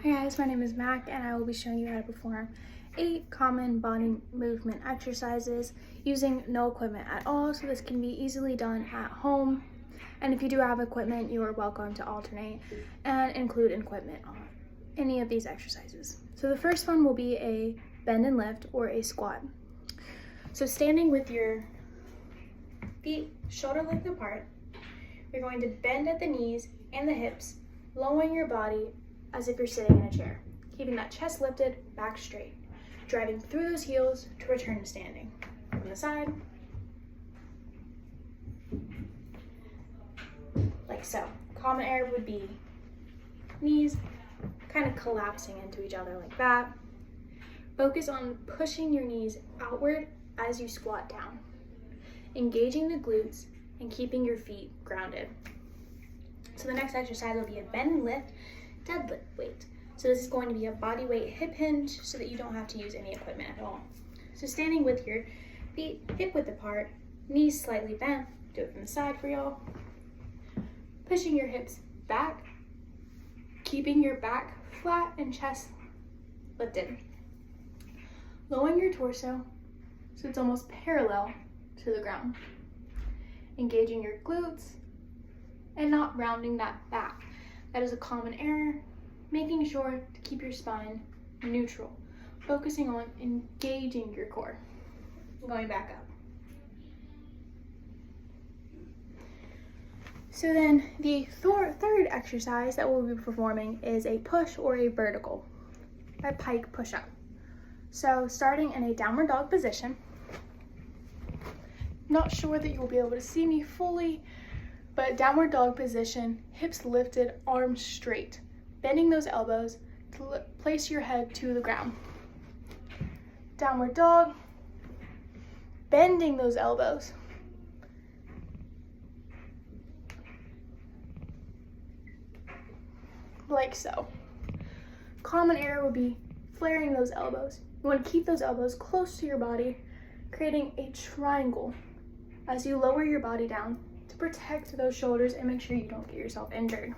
Hey guys, my name is Mac and I will be showing you how to perform 8 common body movement exercises using no equipment at all, so this can be easily done at home. And if you do have equipment, you are welcome to alternate and include equipment on any of these exercises. So the first one will be a bend and lift or a squat. So standing with your feet shoulder length apart, you're going to bend at the knees and the hips, lowering your body as if you're sitting in a chair, keeping that chest lifted, back straight, driving through those heels to return to standing. From the side, like so. Common error would be knees kind of collapsing into each other like that. Focus on pushing your knees outward as you squat down, engaging the glutes and keeping your feet grounded. So the next exercise will be a bend and lift deadlift weight. So this is going to be a body weight hip hinge so that you don't have to use any equipment at all. So standing with your feet hip width apart, knees slightly bent, do it from the side for y'all. Pushing your hips back, keeping your back flat and chest lifted. Lowering your torso so it's almost parallel to the ground. Engaging your glutes and not rounding that back. That is a common error. Making sure to keep your spine neutral, focusing on engaging your core. Going back up. So then the third exercise that we'll be performing is a push or a vertical, a pike push-up. So starting in a downward dog position. Not sure that you'll be able to see me fully, but downward dog position, hips lifted, arms straight, bending those elbows to place your head to the ground. Downward dog, bending those elbows. Like so. Common error would be flaring those elbows. You want to keep those elbows close to your body, creating a triangle as you lower your body down to protect those shoulders and make sure you don't get yourself injured.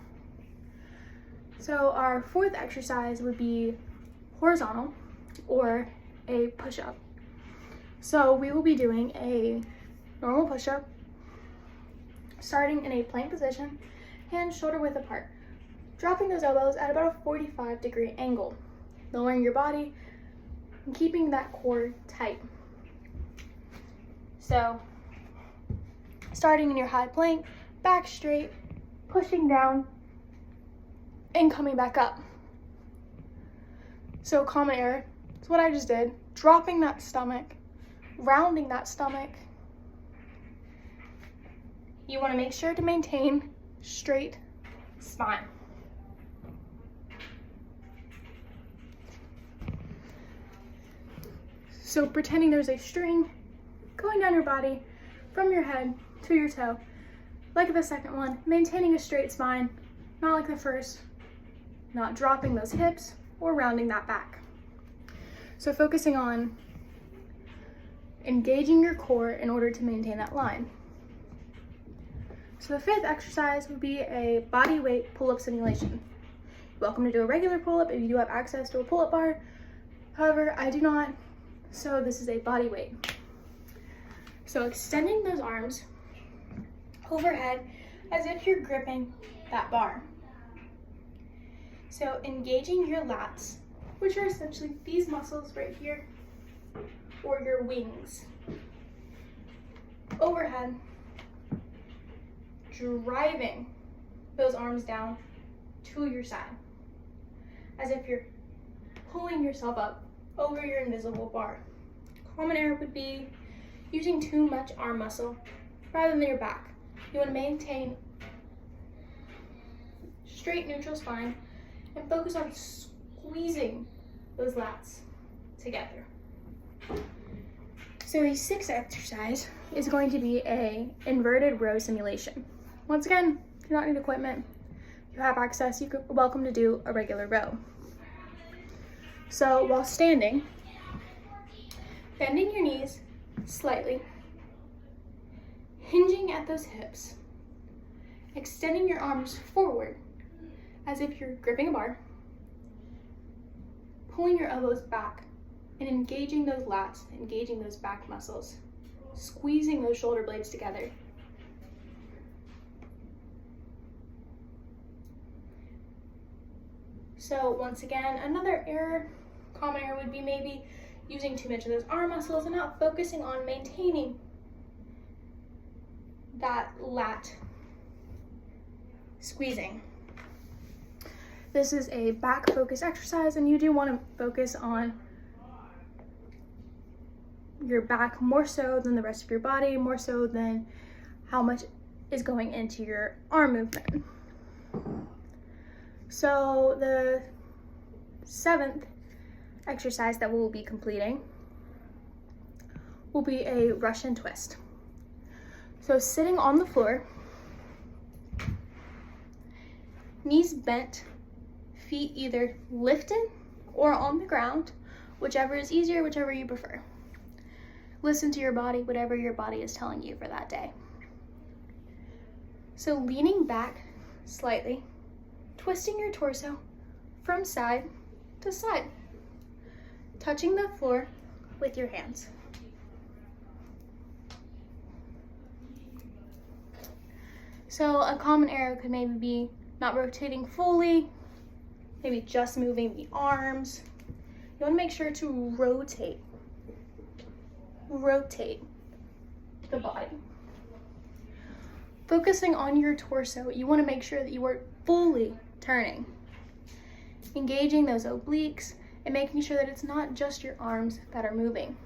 So our fourth exercise would be horizontal or a push-up. So we will be doing a normal push-up, starting in a plank position, hands shoulder width apart, dropping those elbows at about a 45-degree angle, lowering your body and keeping that core tight. So starting in your high plank, back straight, pushing down, and coming back up. So common error, it's what I just did, dropping that stomach, rounding that stomach. You want to make sure to maintain straight spine. So pretending there's a string going down your body from your head to your toe. Like the second one, maintaining a straight spine, not like the first, not dropping those hips or rounding that back. So focusing on engaging your core in order to maintain that line. So the fifth exercise would be a body weight pull-up simulation. You're welcome to do a regular pull-up if you do have access to a pull-up bar. However, I do not, so this is a body weight. So extending those arms overhead as if you're gripping that bar. So engaging your lats, which are essentially these muscles right here, or your wings. Overhead, driving those arms down to your side, as if you're pulling yourself up over your invisible bar. Common error would be using too much arm muscle rather than your back. You want to maintain straight neutral spine and focus on squeezing those lats together. So the sixth exercise is going to be a inverted row simulation. Once again, you do not need equipment. If you have access, you're welcome to do a regular row. So while standing, bending your knees slightly, hinging at those hips, extending your arms forward as if you're gripping a bar, pulling your elbows back and engaging those lats, engaging those back muscles, squeezing those shoulder blades together. So once again, another common error would be maybe using too much of those arm muscles and not focusing on maintaining that lat squeezing. This is a back focus exercise, and you do want to focus on your back more so than the rest of your body, more so than how much is going into your arm movement. So the 7th exercise that we'll be completing will be a Russian twist. So sitting on the floor, knees bent, feet either lifted or on the ground, whichever is easier, whichever you prefer. Listen to your body, whatever your body is telling you for that day. So leaning back slightly, twisting your torso from side to side, touching the floor with your hands. So a common error could maybe be not rotating fully, maybe just moving the arms. You want to make sure to rotate the body. Focusing on your torso, you want to make sure that you are fully turning, engaging those obliques and making sure that it's not just your arms that are moving.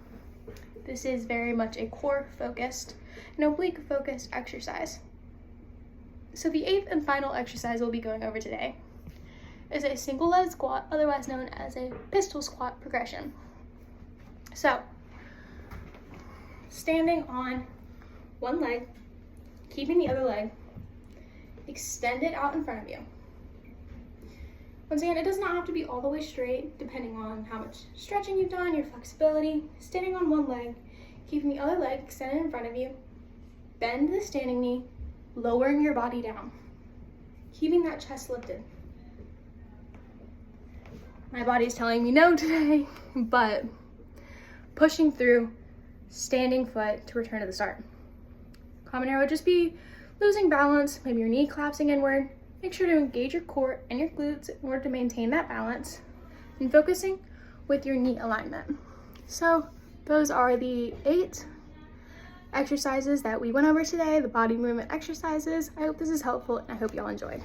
This is very much a core focused and oblique focused exercise. So the 8th and final exercise we'll be going over today is a single leg squat, otherwise known as a pistol squat progression. So, standing on one leg, keeping the other leg extended out in front of you. Once again, it does not have to be all the way straight, depending on how much stretching you've done, your flexibility. Standing on one leg, keeping the other leg extended in front of you, bend the standing knee, lowering your body down, keeping that chest lifted. My body's telling me no today, but pushing through, standing foot to return to the start. Common error would just be losing balance, maybe your knee collapsing inward. Make sure to engage your core and your glutes in order to maintain that balance, and focusing with your knee alignment. So those are the 8 exercises that we went over today, the body movement exercises. I hope this is helpful and I hope y'all enjoyed.